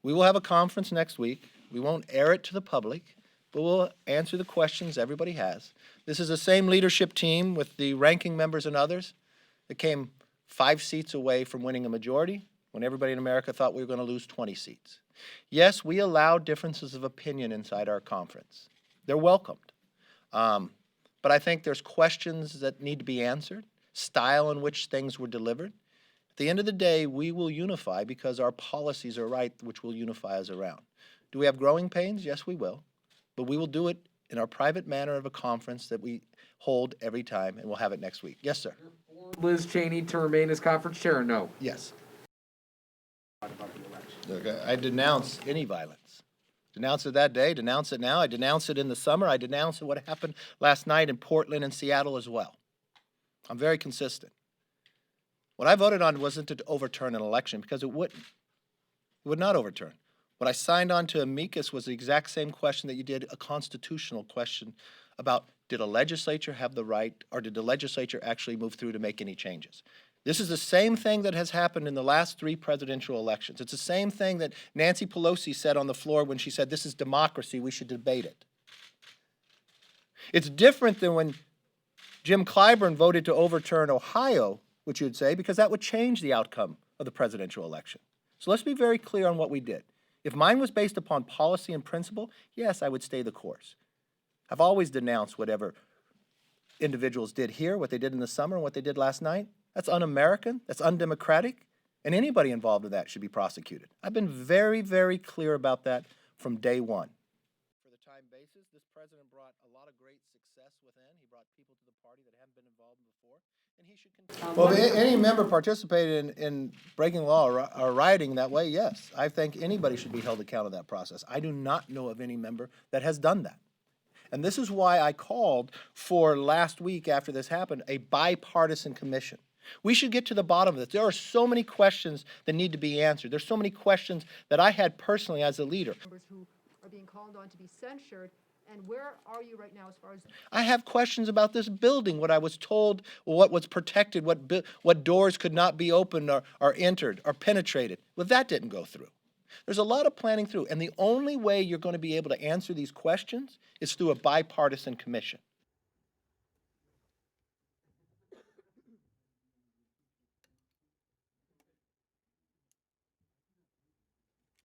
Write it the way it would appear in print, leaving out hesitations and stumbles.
We will have a conference next week. We won't air it to the public, but we'll answer the questions everybody has. This is the same leadership team with the ranking members and others that came 5 seats away from winning a majority when everybody in America thought we were going to lose 20 seats. Yes, we allow differences of opinion inside our conference. They're welcomed. But I think there's questions that need to be answered, style in which things were delivered. At the end of the day, we will unify because our policies are right, which will unify us around. Do we have growing pains? Yes, we will. But we will do it in our private manner of a conference that we hold every time, and we'll have it next week. Yes, sir. Liz Cheney to remain as conference chair, or no? Yes. Okay. I denounce any violence. Denounce it that day, denounce it now. I denounce it in the summer. I denounce what happened last night in Portland and Seattle as well. I'm very consistent. What I voted on wasn't to overturn an election because it wouldn't. It would not overturn. What I signed on to amicus was the exact same question that you did, a constitutional question about did a legislature have the right, or did the legislature actually move through to make any changes? This is the same thing that has happened in the last 3 presidential elections. It's the same thing that Nancy Pelosi said on the floor when she said, this is democracy, we should debate it. It's different than when Jim Clyburn voted to overturn Ohio, which you'd say, because that would change the outcome of the presidential election. So let's be very clear on what we did. If mine was based upon policy and principle, yes, I would stay the course. I've always denounced whatever individuals did here, what they did in the summer, and what they did last night. That's un-American, that's undemocratic, and anybody involved in that should be prosecuted. I've been very, very clear about that from day one. For the time basis, this president brought a lot of great success within. He brought people to the party that haven't been involved before, and he should continue. Well, if any member participated in breaking law or rioting that way, yes. I think anybody should be held accountable to that process. I do not know of any member that has done that. And this is why I called for last week after this happened, a bipartisan commission. We should get to the bottom of this. There are so many questions that need to be answered. There's so many questions that I had personally as a leader. Members who are being called on to be censured, and where are you right now as far as? I have questions about this building, what I was told, what was protected, what doors could not be opened or entered or penetrated. Well, that didn't go through. There's a lot of planning through, and the only way you're going to be able to answer these questions is through a bipartisan commission.